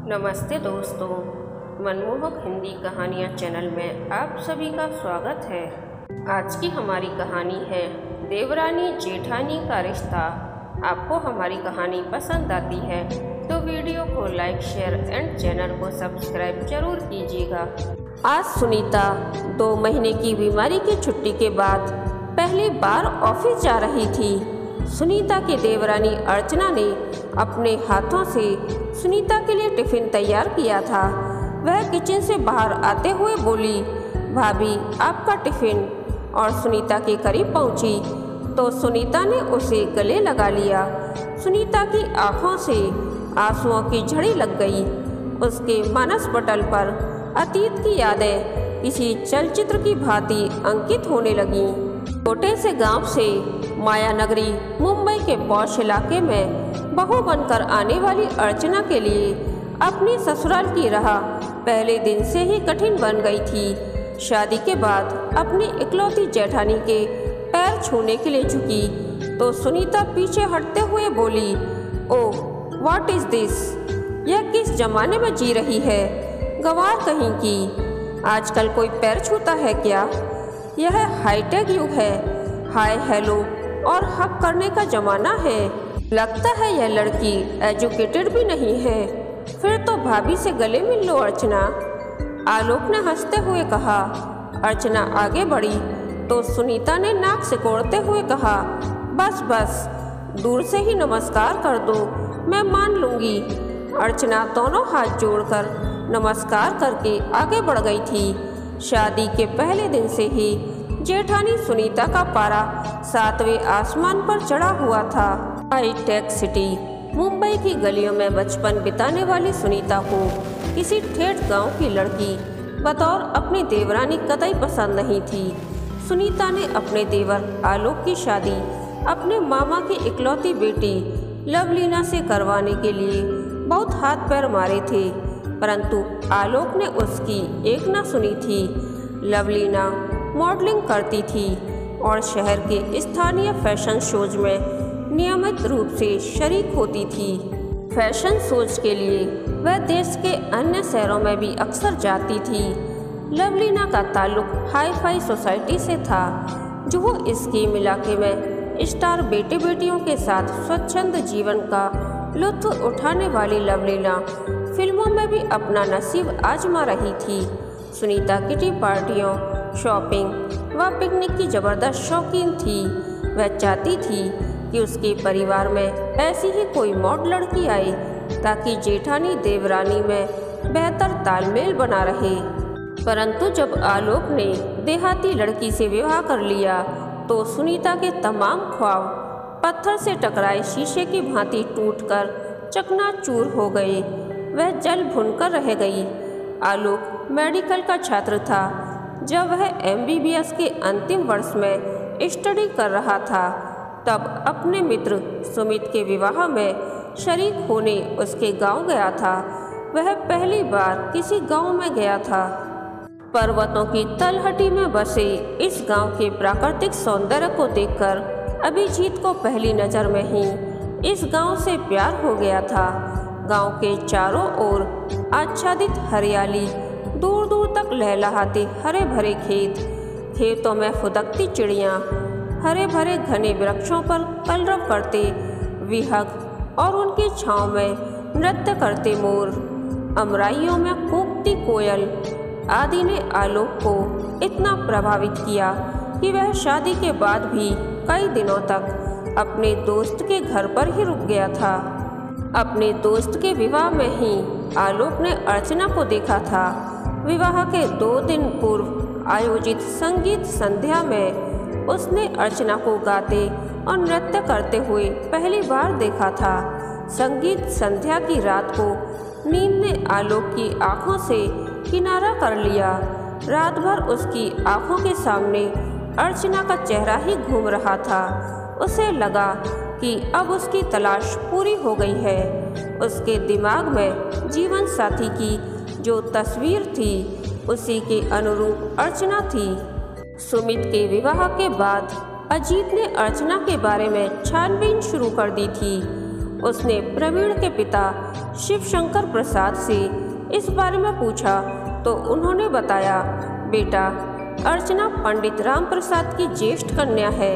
नमस्ते दोस्तों, मनमोहक हिंदी कहानियाँ चैनल में आप सभी का स्वागत है। आज की हमारी कहानी है देवरानी जेठानी का रिश्ता। आपको हमारी कहानी पसंद आती है तो वीडियो को लाइक, शेयर एंड चैनल को सब्सक्राइब जरूर कीजिएगा। आज सुनीता 2 महीने की बीमारी की छुट्टी के बाद पहली बार ऑफिस जा रही थी। सुनीता की देवरानी अर्चना ने अपने हाथों से सुनीता के लिए टिफिन तैयार किया था। वह किचन से बाहर आते हुए बोली, भाभी आपका टिफिन। और सुनीता के करीब पहुंची तो सुनीता ने उसे गले लगा लिया। सुनीता की आंखों से आंसुओं की झड़ी लग गई। उसके मानस पटल पर अतीत की यादें किसी चलचित्र की भांति अंकित होने लगीं। छोटे से गांव से माया नगरी मुंबई के पॉश इलाके में बहू बनकर आने वाली अर्चना के लिए अपनी ससुराल की राह पहले दिन से ही कठिन बन गई थी। शादी के बाद अपनी इकलौती जेठानी के पैर छूने के लिए झुकी तो सुनीता पीछे हटते हुए बोली, ओह व्हाट इज दिस, यह किस जमाने में जी रही है, गंवार कहीं की। आजकल कोई पैर छूता है क्या? यह हाईटेक युग है, हाय हेलो और हक करने का जमाना है। लगता है यह लड़की एजुकेटेड भी नहीं है। फिर तो भाभी से गले मिल लो अर्चना, आलोक ने हंसते हुए कहा। अर्चना आगे बढ़ी तो सुनीता ने नाक सिकोड़ते हुए कहा, बस बस दूर से ही नमस्कार कर दो, मैं मान लूंगी। अर्चना दोनों हाथ जोड़कर नमस्कार करके आगे बढ़ गई थी। शादी के पहले दिन से ही जेठानी सुनीता का पारा 7वें आसमान पर चढ़ा हुआ था। हाईटेक सिटी मुंबई की गलियों में बचपन बिताने वाली सुनीता को किसी ठेठ गांव की लड़की बतौर अपनी देवरानी कतई पसंद नहीं थी। सुनीता ने अपने देवर आलोक की शादी अपने मामा की इकलौती बेटी लवलीना से करवाने के लिए बहुत हाथ पैर मारे थे, परंतु आलोक ने उसकी एक न सुनी थी। लवलीना मॉडलिंग करती थी और शहर के स्थानीय फैशन शोज में नियमित रूप से शरीक होती थी। फैशन शोज के लिए वह देश के अन्य शहरों में भी अक्सर जाती थी। लवलीना का ताल्लुक हाई फाई सोसाइटी से था। जो स्कीम इलाके में स्टार बेटे बेटियों के साथ स्वच्छंद जीवन का लुत्फ उठाने वाली लवलीना फिल्मों में भी अपना नसीब आजमा रही थी। सुनीता किटी पार्टियों, शॉपिंग व पिकनिक की जबरदस्त शौकीन थी। वह चाहती थी कि उसके परिवार में ऐसी ही कोई मॉड लड़की आए ताकि जेठानी देवरानी में बेहतर तालमेल बना रहे। परंतु जब आलोक ने देहाती लड़की से विवाह कर लिया तो सुनीता के तमाम ख्वाब पत्थर से टकराए शीशे की भांति टूटकर चकनाचूर हो गए। वह जल भुनकर रह गई। आलोक मेडिकल का छात्र था। जब वह MBBS के अंतिम वर्ष में स्टडी कर रहा था तब अपने मित्र सुमित के विवाह में शरीक होने उसके गांव गया था। वह पहली बार किसी गांव में गया था। पर्वतों की तलहटी में बसे इस गांव के प्राकृतिक सौंदर्य को देखकर अभिजीत को पहली नज़र में ही इस गांव से प्यार हो गया था। गांव के चारों ओर आच्छादित हरियाली, दूर दूर तक लहलहाते हरे भरे खेत, खेतों में फुदकती चिड़ियाँ, हरे भरे घने वृक्षों पर कलरव करते विहंग और उनकी छांव में नृत्य करते मोर, अमराइयों में कूकती कोयल आदि ने आलोक को इतना प्रभावित किया कि वह शादी के बाद भी कई दिनों तक अपने दोस्त के घर पर ही रुक गया था। अपने दोस्त के विवाह में ही आलोक ने अर्चना को देखा था। विवाह के 2 दिन पूर्व आयोजित संगीत संध्या में उसने अर्चना को गाते और नृत्य करते हुए पहली बार देखा था। संगीत संध्या की रात को नींद ने आलोक की आंखों से किनारा कर लिया। रात भर उसकी आंखों के सामने अर्चना का चेहरा ही घूम रहा था। उसे लगा कि अब उसकी तलाश पूरी हो गई है। उसके दिमाग में जीवन साथी की जो तस्वीर थी उसी के अनुरूप अर्चना थी। सुमित के विवाह के बाद अजीत ने अर्चना के बारे में छानबीन शुरू कर दी थी। उसने प्रवीण के पिता शिव शंकर प्रसाद से इस बारे में पूछा तो उन्होंने बताया, बेटा, अर्चना पंडित राम प्रसाद की ज्येष्ठ कन्या है।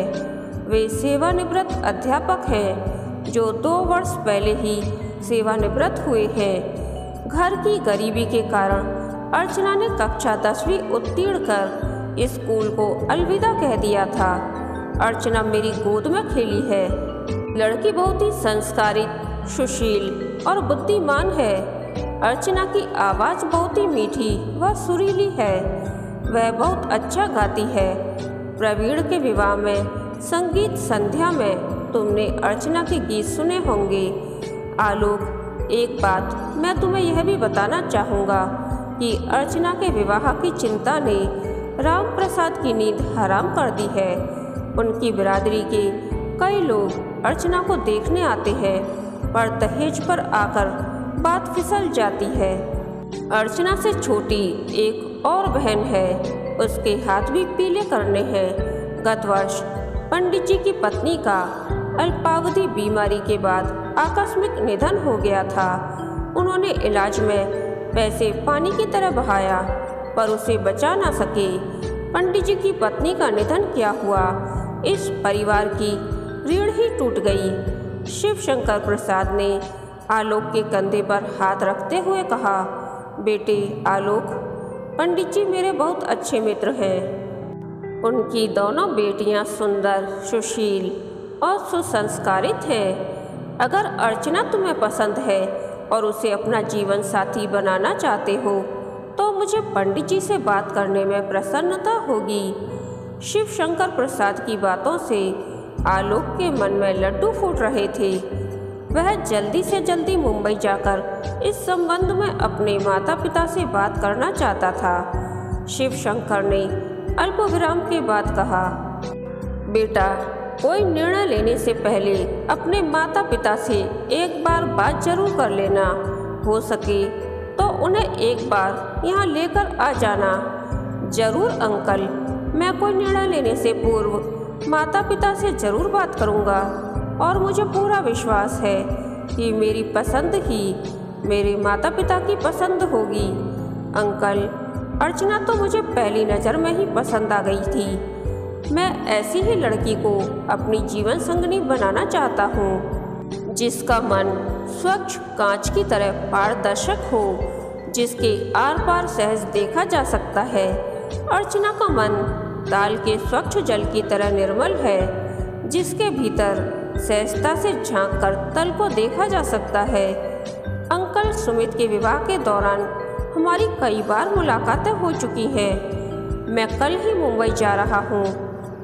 वे सेवानिवृत्त अध्यापक हैं जो 2 वर्ष पहले ही सेवानिवृत्त हुए हैं। घर की गरीबी के कारण अर्चना ने कक्षा 10वीं उत्तीर्ण कर स्कूल को अलविदा कह दिया था। अर्चना मेरी गोद में खेली है। लड़की बहुत ही संस्कारित, सुशील और बुद्धिमान है। अर्चना की आवाज़ बहुत ही मीठी व सुरीली है। वह बहुत अच्छा गाती है। प्रवीण के विवाह में संगीत संध्या में तुमने अर्चना के गीत सुने होंगे। आलोक, एक बात मैं तुम्हें यह भी बताना चाहूँगा कि अर्चना के विवाह की चिंता ने राम प्रसाद की नींद हराम कर दी है। उनकी बिरादरी के कई लोग अर्चना को देखने आते हैं, पर दहेज पर आकर बात फिसल जाती है। अर्चना से छोटी एक और बहन है, उसके हाथ भी पीले करने हैं। गत वर्ष पंडित जी की पत्नी का अल्पावधि बीमारी के बाद आकस्मिक निधन हो गया था। उन्होंने इलाज में पैसे पानी की तरह बहाया, पर उसे बचा ना सके। पंडित जी की पत्नी का निधन क्या हुआ, इस परिवार की रीढ़ ही टूट गई। शिव शंकर प्रसाद ने आलोक के कंधे पर हाथ रखते हुए कहा, बेटे आलोक, पंडित जी मेरे बहुत अच्छे मित्र हैं। उनकी दोनों बेटियां सुंदर, सुशील और सुसंस्कारित हैं। अगर अर्चना तुम्हें पसंद है और उसे अपना जीवन साथी बनाना चाहते हो तो मुझे पंडित जी से बात करने में प्रसन्नता होगी। शिव शंकर प्रसाद की बातों से आलोक के मन में लड्डू फूट रहे थे। वह जल्दी से जल्दी मुंबई जाकर इस संबंध में अपने माता पिता से बात करना चाहता था। शिव शंकर ने अल्पविराम के बाद कहा, बेटा, कोई निर्णय लेने से पहले अपने माता पिता से एक बार बात जरूर कर लेना। हो सके तो उन्हें एक बार यहाँ लेकर आ जाना। जरूर अंकल, मैं कोई निर्णय लेने से पूर्व माता पिता से जरूर बात करूँगा और मुझे पूरा विश्वास है कि मेरी पसंद ही मेरे माता पिता की पसंद होगी। अंकल, अर्चना तो मुझे पहली नज़र में ही पसंद आ गई थी। मैं ऐसी ही लड़की को अपनी जीवन संगनी बनाना चाहता हूँ, जिसका मन स्वच्छ कांच की तरह पारदर्शक हो, जिसके आर पार सहज देखा जा सकता है। अर्चना का मन ताल के स्वच्छ जल की तरह निर्मल है, जिसके भीतर सहजता से झांककर तल को देखा जा सकता है। अंकल, सुमित के विवाह के दौरान हमारी कई बार मुलाकातें हो चुकी हैं। मैं कल ही मुंबई जा रहा हूँ।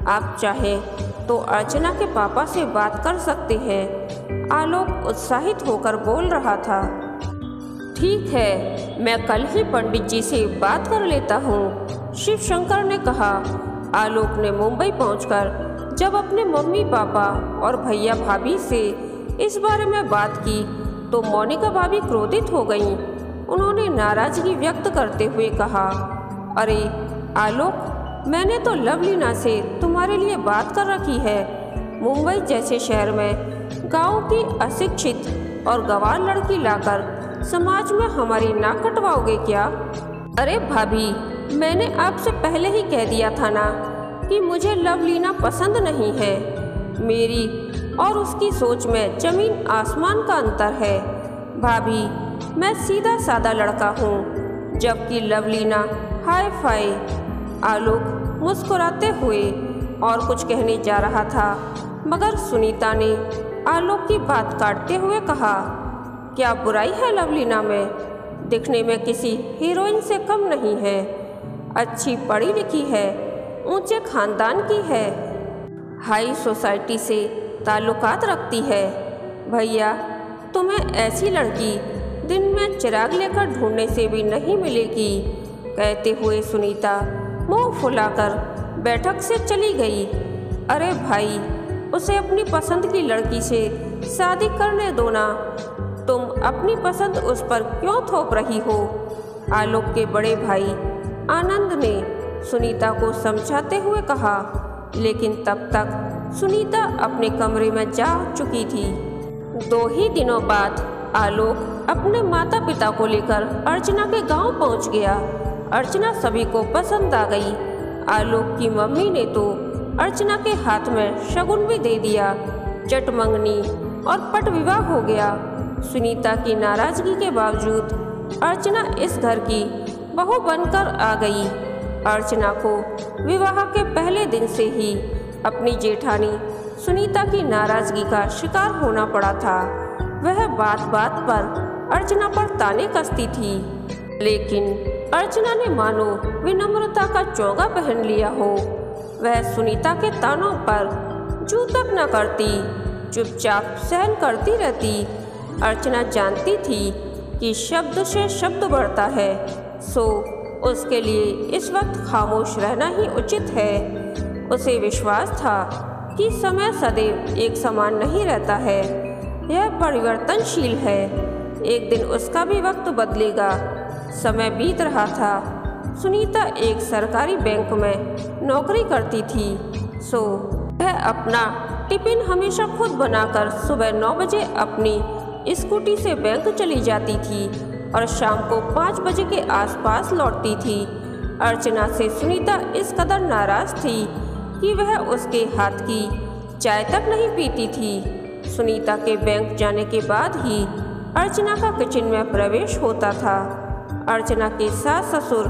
आप चाहें तो अर्चना के पापा से बात कर सकते हैं। आलोक उत्साहित होकर बोल रहा था। ठीक है, मैं कल ही पंडित जी से बात कर लेता हूँ, शिव शंकर ने कहा। आलोक ने मुंबई पहुंचकर जब अपने मम्मी पापा और भैया भाभी से इस बारे में बात की तो मोनिका भाभी क्रोधित हो गईं। उन्होंने नाराजगी व्यक्त करते हुए कहा, अरे आलोक, मैंने तो लवलीना से तुम्हारे लिए बात कर रखी है। मुंबई जैसे शहर में गांव की अशिक्षित और गंवार लड़की लाकर समाज में हमारी नाक कटवाओगे क्या? अरे भाभी, मैंने आपसे पहले ही कह दिया था ना कि मुझे लवलीना पसंद नहीं है। मेरी और उसकी सोच में जमीन आसमान का अंतर है। भाभी, मैं सीधा साधा लड़का हूँ, जबकि लवलीना हाय फाय। आलोक मुस्कुराते हुए और कुछ कहने जा रहा था, मगर सुनीता ने आलोक की बात काटते हुए कहा, क्या बुराई है लवलीना में? दिखने में किसी हीरोइन से कम नहीं है। अच्छी पढ़ी लिखी है, ऊंचे खानदान की है, हाई सोसाइटी से ताल्लुकात रखती है। भैया, तुम्हें ऐसी लड़की दिन में चिराग लेकर ढूंढने से भी नहीं मिलेगी। कहते हुए सुनीता मुंह फुलाकर बैठक से चली गई। अरे भाई, उसे अपनी पसंद की लड़की से शादी करने दो ना। तुम अपनी पसंद उस पर क्यों थोप रही हो? आलोक के बड़े भाई आनंद ने सुनीता को समझाते हुए कहा, लेकिन तब तक सुनीता अपने कमरे में जा चुकी थी। 2 ही दिनों बाद आलोक अपने माता पिता को लेकर अर्चना के गांव पहुंच गया। अर्चना सभी को पसंद आ गई। आलोक की मम्मी ने तो अर्चना के हाथ में शगुन भी दे दिया। चट मंगनी और पट विवाह हो गया। सुनीता की नाराजगी के बावजूद अर्चना इस घर की बहू बनकर आ गई। अर्चना को विवाह के पहले दिन से ही अपनी जेठानी सुनीता की नाराजगी का शिकार होना पड़ा था। वह बात बात पर अर्चना पर ताने कसती थी, लेकिन अर्चना ने मानो विनम्रता का चोगा पहन लिया हो। वह सुनीता के तानों पर जू तक न करती, चुपचाप सहन करती रहती। अर्चना जानती थी कि शब्द से शब्द बढ़ता है, सो उसके लिए इस वक्त खामोश रहना ही उचित है। उसे विश्वास था कि समय सदैव एक समान नहीं रहता है, यह परिवर्तनशील है। एक दिन उसका भी वक्त बदलेगा। समय बीत रहा था। सुनीता एक सरकारी बैंक में नौकरी करती थी, सो वह अपना टिफिन हमेशा खुद बनाकर सुबह 9 बजे अपनी स्कूटी से बैंक चली जाती थी और शाम को 5 बजे के आसपास लौटती थी। अर्चना से सुनीता इस कदर नाराज थी कि वह उसके हाथ की चाय तक नहीं पीती थी। सुनीता के बैंक जाने के बाद ही अर्चना का किचन में प्रवेश होता था। अर्चना के सास ससुर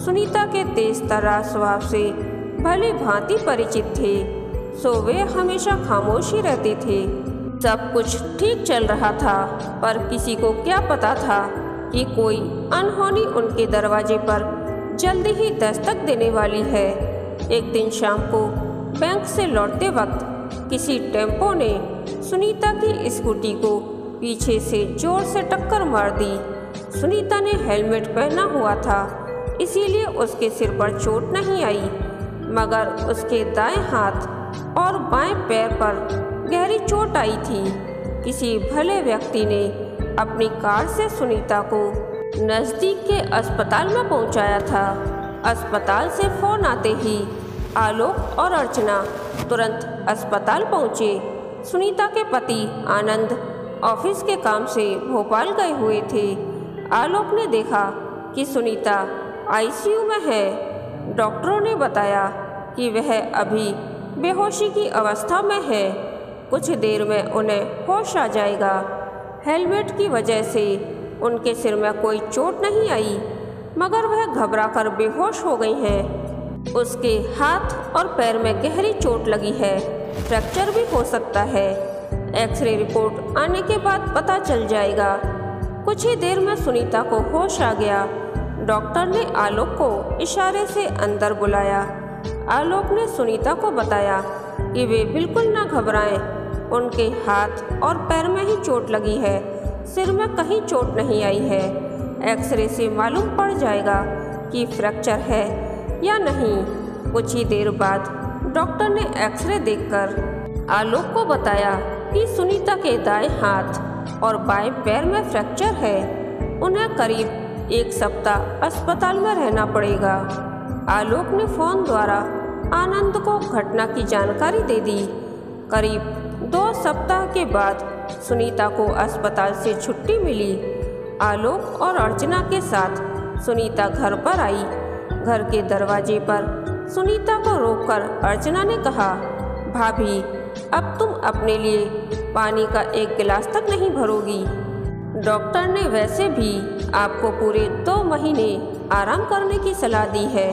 सुनीता के तेज तर्रार स्वभाव से भली भांति परिचित थे, सो वे हमेशा खामोश ही रहते थे। सब कुछ ठीक चल रहा था, पर किसी को क्या पता था कि कोई अनहोनी उनके दरवाजे पर जल्दी ही दस्तक देने वाली है। एक दिन शाम को बैंक से लौटते वक्त किसी टेम्पो ने सुनीता की स्कूटी को पीछे से जोर से टक्कर मार दी। सुनीता ने हेलमेट पहना हुआ था, इसीलिए उसके सिर पर चोट नहीं आई, मगर उसके दाएं हाथ और बाएं पैर पर गहरी चोट आई थी। किसी भले व्यक्ति ने अपनी कार से सुनीता को नज़दीक के अस्पताल में पहुंचाया था। अस्पताल से फोन आते ही आलोक और अर्चना तुरंत अस्पताल पहुंचे। सुनीता के पति आनंद ऑफिस के काम से भोपाल गए हुए थे। आलोक ने देखा कि सुनीता आईसीयू में है। डॉक्टरों ने बताया कि वह अभी बेहोशी की अवस्था में है, कुछ देर में उन्हें होश आ जाएगा। हेलमेट की वजह से उनके सिर में कोई चोट नहीं आई, मगर वह घबराकर बेहोश हो गई हैं। उसके हाथ और पैर में गहरी चोट लगी है, फ्रैक्चर भी हो सकता है। एक्सरे रिपोर्ट आने के बाद पता चल जाएगा। कुछ ही देर में सुनीता को होश आ गया। डॉक्टर ने आलोक को इशारे से अंदर बुलाया। आलोक ने सुनीता को बताया कि वे बिल्कुल न घबराएं, उनके हाथ और पैर में ही चोट लगी है, सिर में कहीं चोट नहीं आई है। एक्सरे से मालूम पड़ जाएगा कि फ्रैक्चर है या नहीं। कुछ ही देर बाद डॉक्टर ने एक्सरे देखकर आलोक को बताया कि सुनीता के दाएं हाथ और बाएं पैर में फ्रैक्चर है। उन्हें करीब 1 सप्ताह अस्पताल में रहना पड़ेगा। आलोक ने फोन द्वारा आनंद को घटना की जानकारी दे दी। करीब 2 सप्ताह के बाद सुनीता को अस्पताल से छुट्टी मिली। आलोक और अर्चना के साथ सुनीता घर पर आई। घर के दरवाजे पर सुनीता को रोककर अर्चना ने कहा, भाभी, अब तुम अपने लिए पानी का 1 गिलास तक नहीं भरोगी। डॉक्टर ने वैसे भी आपको पूरे 2 महीने आराम करने की सलाह दी है।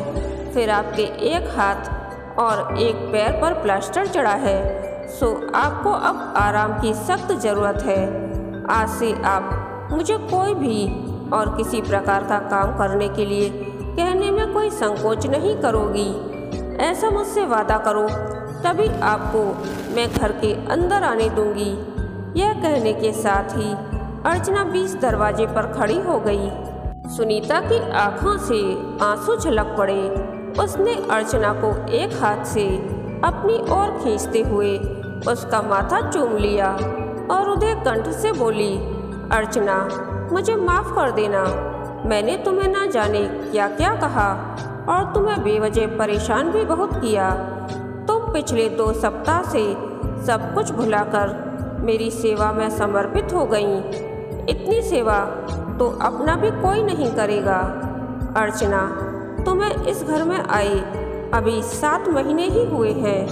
फिर आपके 1 हाथ और 1 पैर पर प्लास्टर चढ़ा है, सो आपको अब आराम की सख्त ज़रूरत है। आज से आप मुझे कोई भी और किसी प्रकार का काम करने के लिए कहने में कोई संकोच नहीं करोगी। ऐसा मुझसे वादा करो, तभी आपको मैं घर के अंदर आने दूंगी। यह कहने के साथ ही अर्चना बीच दरवाजे पर खड़ी हो गई। सुनीता की आंखों से आंसू झलक पड़े। उसने अर्चना को 1 हाथ से अपनी ओर खींचते हुए उसका माथा चूम लिया और उधे कंठ से बोली, अर्चना, मुझे माफ़ कर देना। मैंने तुम्हें ना जाने क्या क्या कहा और तुम्हें बेवजह परेशान भी बहुत किया। तुम पिछले 2 सप्ताह से सब कुछ भुलाकर मेरी सेवा में समर्पित हो गईं। इतनी सेवा तो अपना भी कोई नहीं करेगा। अर्चना, तुम्हें इस घर में आए अभी 7 महीने ही हुए हैं,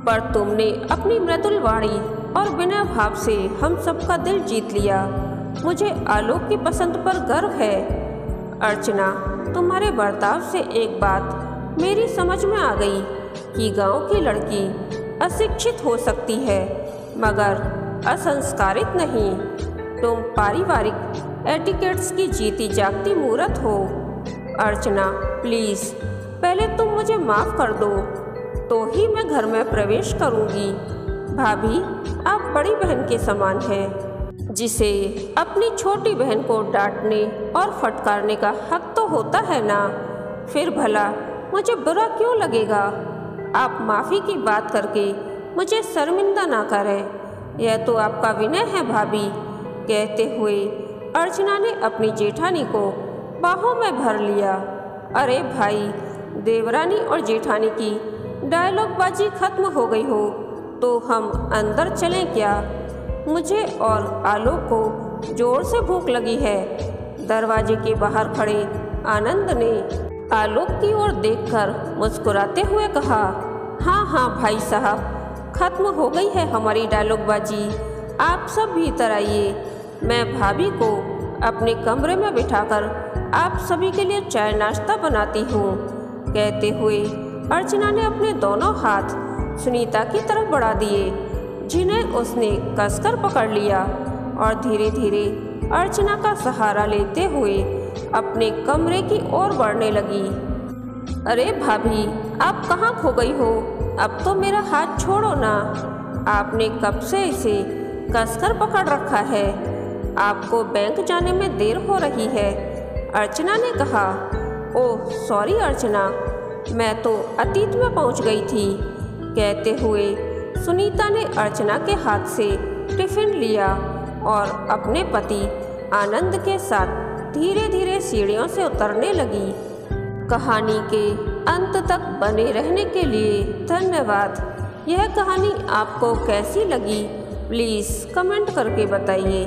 पर तुमने अपनी मृदुल वाणी और विनय भाव से हम सबका दिल जीत लिया। मुझे आलोक की पसंद पर गर्व है। अर्चना, तुम्हारे बर्ताव से एक बात मेरी समझ में आ गई कि गांव की लड़की अशिक्षित हो सकती है मगर असंस्कारित नहीं। तुम पारिवारिक एटिकेट्स की जीती जागती मूरत हो। अर्चना, प्लीज़ पहले तुम मुझे माफ़ कर दो तो ही मैं घर में प्रवेश करूंगी। भाभी, आप बड़ी बहन के समान हैं, जिसे अपनी छोटी बहन को डांटने और फटकारने का हक तो होता है ना। फिर भला मुझे बुरा क्यों लगेगा? आप माफ़ी की बात करके मुझे शर्मिंदा ना करें, यह तो आपका विनय है भाभी। कहते हुए अर्चना ने अपनी जेठानी को बाहों में भर लिया। अरे भाई, देवरानी और जेठानी की डायलॉगबाजी खत्म हो गई हो तो हम अंदर चलें क्या? मुझे और आलोक को जोर से भूख लगी है। दरवाजे के बाहर खड़े आनंद ने आलोक की ओर देखकर मुस्कुराते हुए कहा, हाँ हाँ भाई साहब, खत्म हो गई है हमारी डायलॉगबाजी। आप सब भीतर आइए, मैं भाभी को अपने कमरे में बिठाकर आप सभी के लिए चाय नाश्ता बनाती हूँ। कहते हुए अर्चना ने अपने दोनों हाथ सुनीता की तरफ बढ़ा दिए, जिन्हें उसने कसकर पकड़ लिया और धीरे धीरे अर्चना का सहारा लेते हुए अपने कमरे की ओर बढ़ने लगी। अरे भाभी, आप कहाँ खो गई हो? अब तो मेरा हाथ छोड़ो ना। आपने कब से इसे कसकर पकड़ रखा है? आपको बैंक जाने में देर हो रही है। अर्चना ने कहा। ओह सॉरी अर्चना, मैं तो अतीत में पहुंच गई थी। कहते हुए सुनीता ने अर्चना के हाथ से टिफिन लिया और अपने पति आनंद के साथ धीरे धीरे सीढ़ियों से उतरने लगी। कहानी के अंत तक बने रहने के लिए धन्यवाद। यह कहानी आपको कैसी लगी प्लीज़ कमेंट करके बताइए।